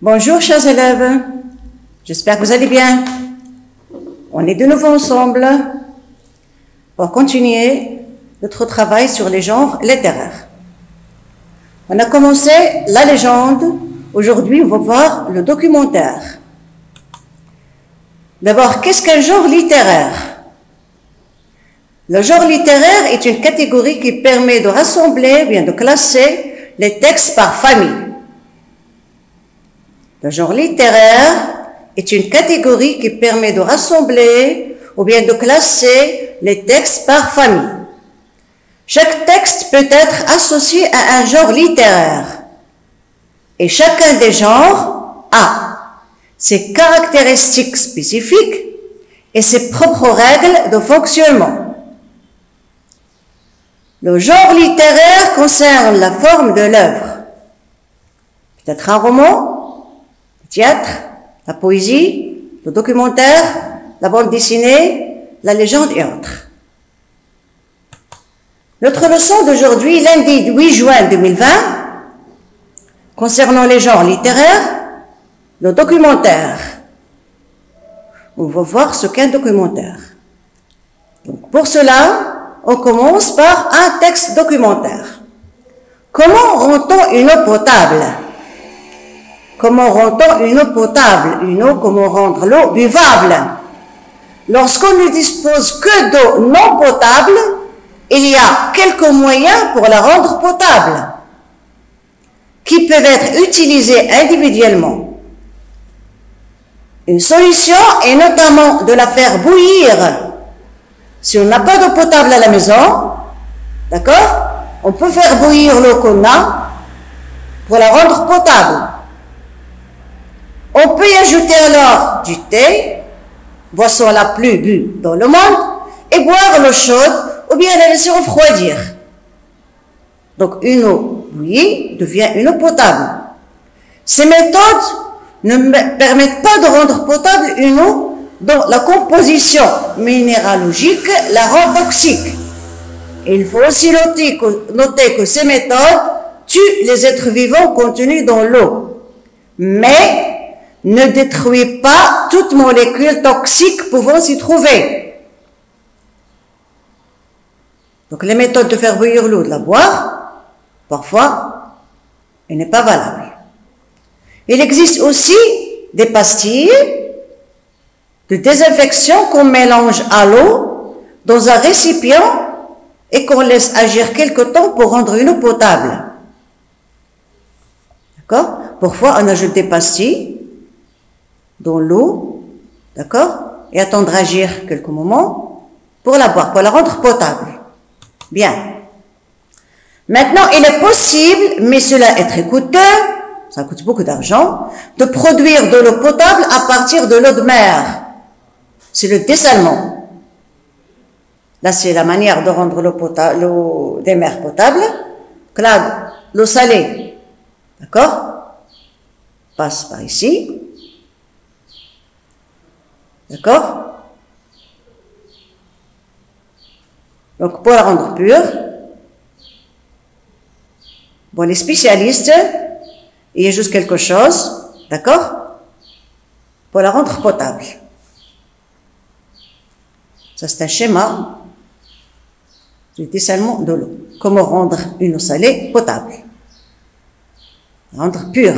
Bonjour chers élèves, j'espère que vous allez bien. On est de nouveau ensemble pour continuer notre travail sur les genres littéraires. On a commencé la légende, aujourd'hui on va voir le documentaire. D'abord, qu'est-ce qu'un genre littéraire? Le genre littéraire est une catégorie qui permet de rassembler, bien de classer les textes par famille. Le genre littéraire est une catégorie qui permet de rassembler ou bien de classer les textes par famille. Chaque texte peut être associé à un genre littéraire et chacun des genres a ses caractéristiques spécifiques et ses propres règles de fonctionnement. Le genre littéraire concerne la forme de l'œuvre, peut-être un roman, théâtre, la poésie, le documentaire, la bande dessinée, la légende et autres. Notre leçon d'aujourd'hui, lundi 8 juin 2020, concernant les genres littéraires, le documentaire. On va voir ce qu'est un documentaire. Donc, pour cela, on commence par un texte documentaire. Comment rend-on une eau potable? Comment rend-on une eau potable? Comment rendre l'eau buvable? Lorsqu'on ne dispose que d'eau non potable, il y a quelques moyens pour la rendre potable, qui peuvent être utilisés individuellement. Une solution est notamment de la faire bouillir. Si on n'a pas d'eau potable à la maison, d'accord, on peut faire bouillir l'eau qu'on a pour la rendre potable. On peut y ajouter alors du thé, boisson la plus bue dans le monde, et boire l'eau chaude ou bien la laisser refroidir. Donc une eau bouillie devient une eau potable. Ces méthodes ne permettent pas de rendre potable une eau dont la composition minéralogique la rend toxique. Il faut aussi noter que ces méthodes tuent les êtres vivants contenus dans l'eau, mais ne détruit pas toute molécule toxique pouvant s'y trouver. Donc les méthodes de faire bouillir l'eau, de la boire, parfois, elle n'est pas valable. Il existe aussi des pastilles de désinfection qu'on mélange à l'eau dans un récipient et qu'on laisse agir quelque temps pour rendre une eau potable. D'accord? Parfois, on ajoute des pastilles dans l'eau, d'accord, et attendre agir quelques moments pour la boire, pour la rendre potable. Bien. Maintenant, il est possible, mais cela est très coûteux, ça coûte beaucoup d'argent, de produire de l'eau potable à partir de l'eau de mer. C'est le dessalement. Là, c'est la manière de rendre l'eau des mers potable. Là, l'eau salée, d'accord, passe par ici. D'accord? Donc, pour la rendre pure, bon, les spécialistes, il y a juste quelque chose, d'accord? Pour la rendre potable. Ça, c'est un schéma du dessalement de l'eau. Comment rendre une eau salée potable? La rendre pure,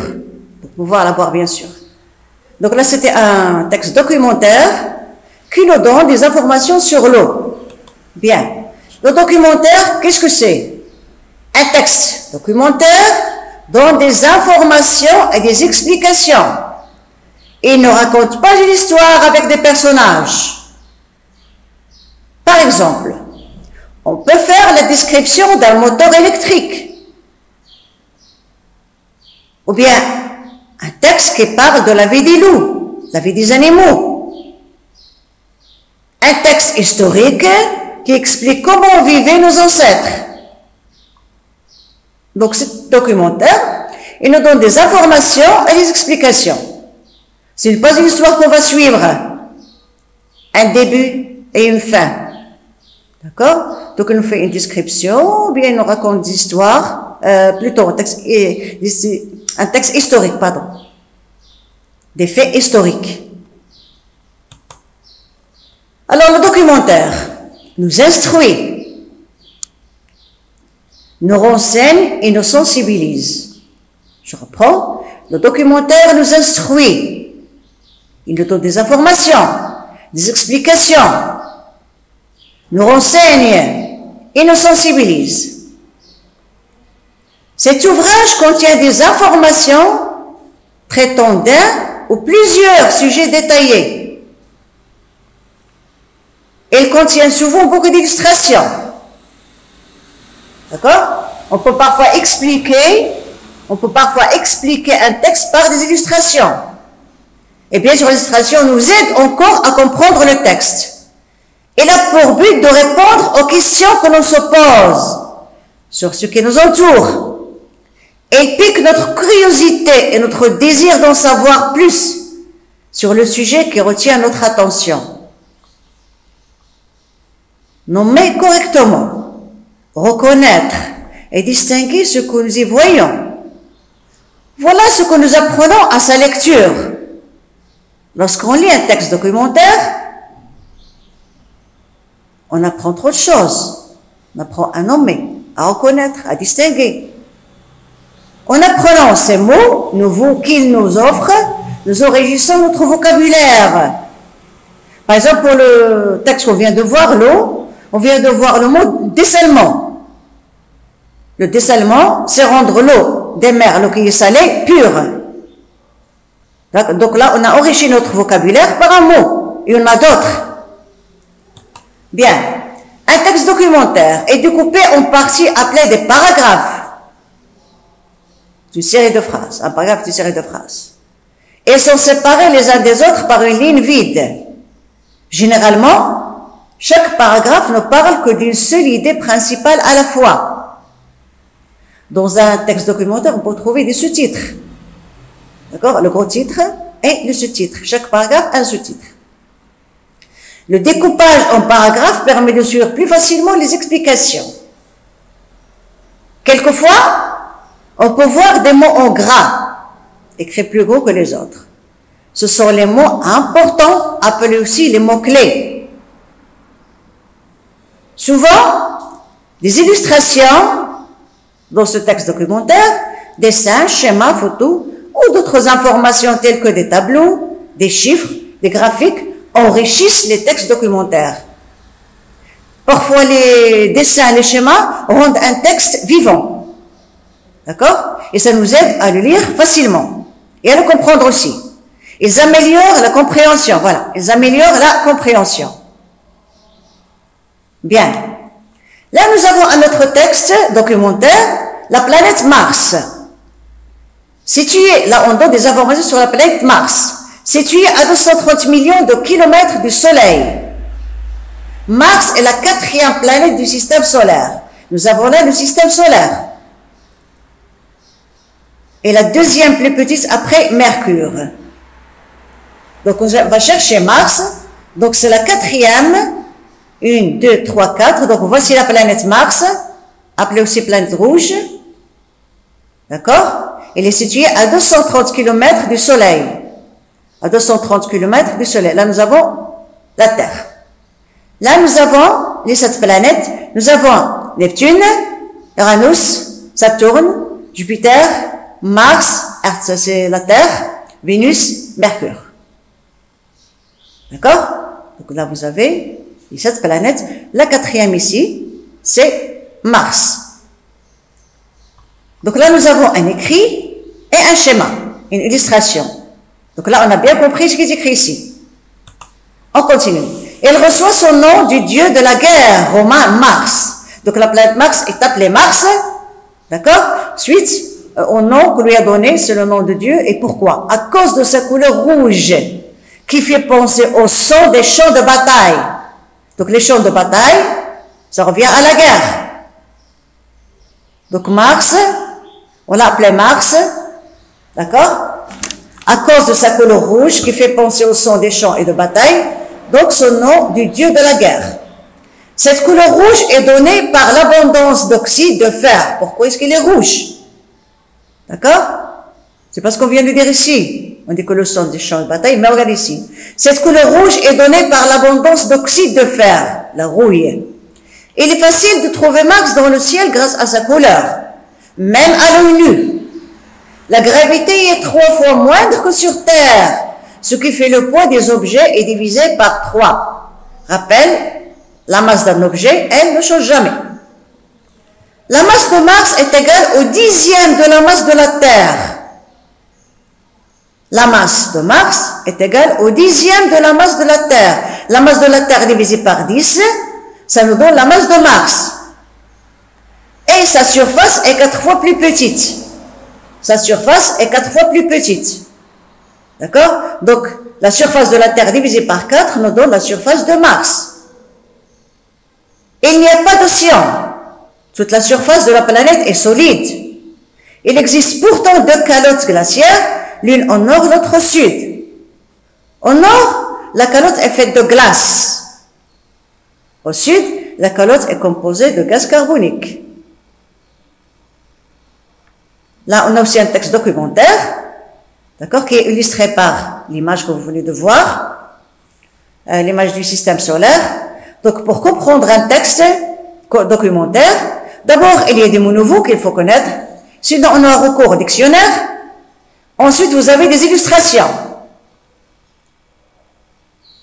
pour pouvoir la boire, bien sûr. Donc là, c'était un texte documentaire qui nous donne des informations sur l'eau. Bien. Le documentaire, qu'est-ce que c'est? Un texte documentaire donne des informations et des explications. Il ne raconte pas une histoire avec des personnages. Par exemple, on peut faire la description d'un moteur électrique. Ou bien, un texte qui parle de la vie des loups, la vie des animaux. Un texte historique qui explique comment vivaient nos ancêtres. Donc, ce documentaire, il nous donne des informations et des explications. Ce n'est pas une histoire qu'on va suivre. Un début et une fin. D'accord? Donc, il nous fait une description, ou bien il nous raconte des histoires, plutôt un texte historique, pardon. des faits historiques. Alors, le documentaire nous instruit, nous renseigne et nous sensibilise. Je reprends. Le documentaire nous instruit. Il nous donne des informations, des explications, nous renseigne et nous sensibilise. Cet ouvrage contient des informations traitant d'un ou plusieurs sujets détaillés. Il contient souvent beaucoup d'illustrations. D'accord? On peut parfois expliquer un texte par des illustrations. Et bien sûr, l'illustration nous aide encore à comprendre le texte. Il a pour but de répondre aux questions que l'on se pose sur ce qui nous entoure. Il pique notre curiosité et notre désir d'en savoir plus sur le sujet qui retient notre attention. Nommer correctement, reconnaître et distinguer ce que nous y voyons. Voilà ce que nous apprenons à sa lecture. Lorsqu'on lit un texte documentaire, on apprend trop de choses. On apprend à nommer, à reconnaître, à distinguer. En apprenant ces mots nouveaux qu'il nous offre, nous enrichissons notre vocabulaire. Par exemple, pour le texte qu'on vient de voir, l'eau, on vient de voir le mot dessalement. Le dessalement, c'est rendre l'eau des mers, l'eau qui est salée, pure. Donc là, on a enrichi notre vocabulaire par un mot. Il y en a d'autres. Bien. Un texte documentaire est découpé en parties appelées des paragraphes. Une série de phrases. Un paragraphe, une série de phrases. Ils sont séparés les uns des autres par une ligne vide. Généralement, chaque paragraphe ne parle que d'une seule idée principale à la fois. Dans un texte documentaire, on peut trouver des sous-titres. D'accord? Le gros titre et le sous-titre. Chaque paragraphe a un sous-titre. Le découpage en paragraphes permet de suivre plus facilement les explications. Quelquefois, on peut voir des mots en gras, écrits plus gros que les autres. Ce sont les mots importants, appelés aussi les mots-clés. Souvent, des illustrations dans ce texte documentaire, dessins, schémas, photos, ou d'autres informations telles que des tableaux, des chiffres, des graphiques, enrichissent les textes documentaires. Parfois, les dessins, les schémas rendent un texte vivant. D'accord? Et ça nous aide à le lire facilement et à le comprendre aussi. Ils améliorent la compréhension. Voilà, ils améliorent la compréhension. Bien. Là, nous avons un autre texte documentaire, la planète Mars. Située, là, on donne des informations sur la planète Mars. Située à 230 millions de kilomètres du Soleil. Mars est la 4e planète du système solaire. Nous avons là le système solaire. Et la 2e plus petite après Mercure. Donc, on va chercher Mars. Donc, c'est la 4e. 1, 2, 3, 4. Donc, voici la planète Mars, appelée aussi planète rouge. D'accord? Elle est située à 230 km du Soleil. À 230 km du Soleil. Là, nous avons la Terre. Là, nous avons les 7 planètes. Nous avons Neptune, Uranus, Saturne, Jupiter, Mars, ça c'est la Terre, Vénus, Mercure. D'accord? Donc là, vous avez les 7 planètes. La 4e ici, c'est Mars. Donc là, nous avons un écrit et un schéma, une illustration. Donc là, on a bien compris ce qui est écrit ici. On continue. Il reçoit son nom du dieu de la guerre, romain Mars. Donc la planète Mars est appelée Mars. D'accord? Suite au nom que lui a donné, c'est le nom de Dieu. Et pourquoi? À cause de sa couleur rouge, qui fait penser au son des champs de bataille. Donc les champs de bataille, ça revient à la guerre. Donc Mars, on l'a appelé Mars, d'accord? À cause de sa couleur rouge qui fait penser au son des champs et de bataille, donc son nom du dieu de la guerre. Cette couleur rouge est donnée par l'abondance d'oxyde de fer. Pourquoi est-ce qu'il est rouge? D'accord? C'est parce qu'on vient de dire ici. On dit que le sang des champs de bataille, mais regarde ici. Cette couleur rouge est donnée par l'abondance d'oxyde de fer, la rouille. Il est facile de trouver Mars dans le ciel grâce à sa couleur, même à l'œil nu. La gravité est 3 fois moindre que sur Terre, ce qui fait le poids des objets est divisé par 3. Rappel, la masse d'un objet, elle ne change jamais. La masse de Mars est égale au 10e de la masse de la Terre. La masse de Mars est égale au 10e de la masse de la Terre. La masse de la Terre divisée par 10, ça nous donne la masse de Mars. Et sa surface est 4 fois plus petite. Sa surface est 4 fois plus petite. D'accord? Donc, la surface de la Terre divisée par 4 nous donne la surface de Mars. Il n'y a pas d'océan. Toute la surface de la planète est solide. Il existe pourtant 2 calottes glaciaires, l'une au nord, l'autre au sud. Au nord, la calotte est faite de glace. Au sud, la calotte est composée de gaz carbonique. Là, on a aussi un texte documentaire, d'accord, qui est illustré par l'image que vous venez de voir, l'image du système solaire. Donc, pour comprendre un texte documentaire, d'abord, il y a des mots nouveaux qu'il faut connaître. Sinon, on a recours au dictionnaire. Ensuite, vous avez des illustrations.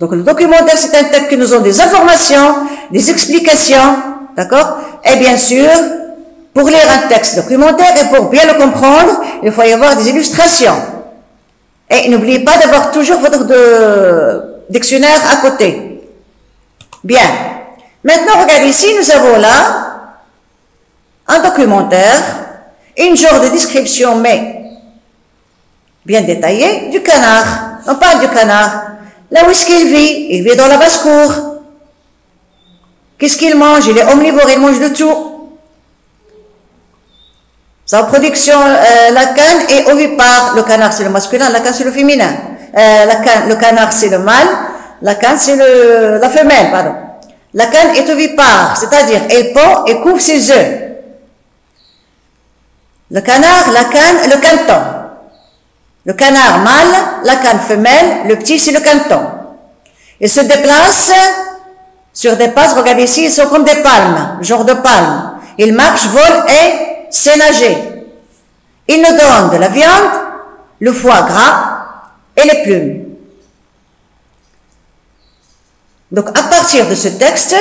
Donc, le documentaire, c'est un texte qui nous donne des informations, des explications, d'accord? Et bien sûr, pour lire un texte documentaire et pour bien le comprendre, il faut y avoir des illustrations. Et n'oubliez pas d'avoir toujours votre dictionnaire à côté. Bien. Maintenant, regardez ici, nous avons là un documentaire, une genre de description, mais bien détaillée, du canard. On parle du canard. Là où est-ce qu'il vit? Il vit dans la basse-cour. Qu'est-ce qu'il mange? Il est omnivore, il mange de tout. Sa production, la canne est ovipare. Le canard, c'est le masculin, la canne, c'est le féminin. Le canard, c'est le mâle, la canne, c'est la femelle, pardon. La canne est ovipare, c'est-à-dire elle pond et couvre ses œufs. Le canard, la canne, le caneton. Le canard mâle, la canne femelle, le petit, c'est le caneton. Il se déplace sur des pattes, regardez ici, ils sont comme des palmes, genre de palmes. Il marche, vole et sait nager. Il nous donne de la viande, le foie gras et les plumes. Donc, à partir de ce texte,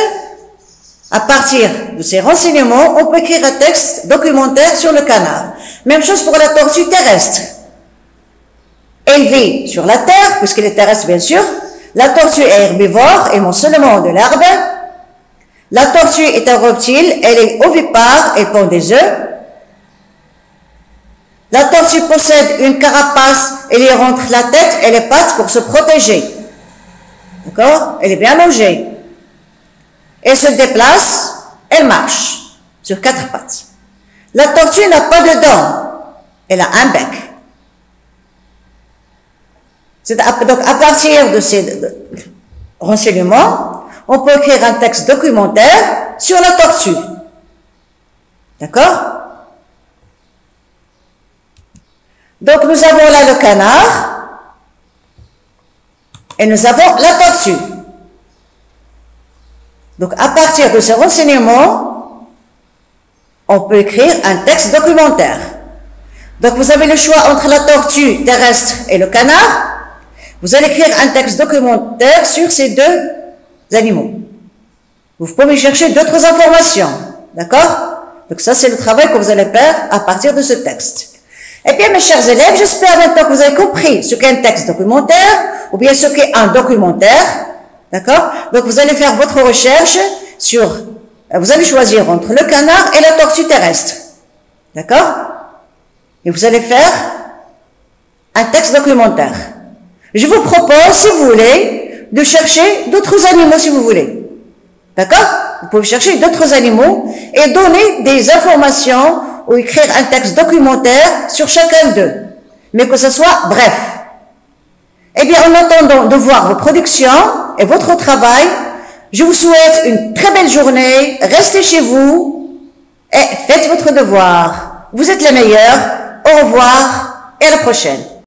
à partir de ces renseignements, on peut écrire un texte documentaire sur le canard. Même chose pour la tortue terrestre. Elle vit sur la terre, puisqu'elle est terrestre bien sûr. La tortue est herbivore et mange seulement de l'herbe. La tortue est un reptile, elle est ovipare, elle pond des œufs. La tortue possède une carapace, elle y rentre la tête et les pattes pour se protéger. D'accord? Elle est bien logée. Elle se déplace, elle marche sur 4 pattes. La tortue n'a pas de dents, elle a un bec. Donc, à partir de ces renseignements, on peut écrire un texte documentaire sur la tortue. D'accord? Donc, nous avons là le canard et nous avons la tortue. Donc, à partir de ces renseignements, on peut écrire un texte documentaire. Donc, vous avez le choix entre la tortue terrestre et le canard. Vous allez écrire un texte documentaire sur ces 2 animaux. Vous pouvez chercher d'autres informations. D'accord? Donc, ça, c'est le travail que vous allez faire à partir de ce texte. Eh bien, mes chers élèves, j'espère maintenant que vous avez compris ce qu'est un texte documentaire ou bien ce qu'est un documentaire. D'accord? Donc, vous allez faire votre recherche sur, vous allez choisir entre le canard et la tortue terrestre. D'accord? Et vous allez faire un texte documentaire. Je vous propose, si vous voulez, de chercher d'autres animaux si vous voulez. D'accord? Vous pouvez chercher d'autres animaux et donner des informations ou écrire un texte documentaire sur chacun d'eux. Mais que ce soit bref. Eh bien, en attendant de voir vos productions et votre travail, je vous souhaite une très belle journée. Restez chez vous et faites votre devoir. Vous êtes les meilleurs. Au revoir et à la prochaine.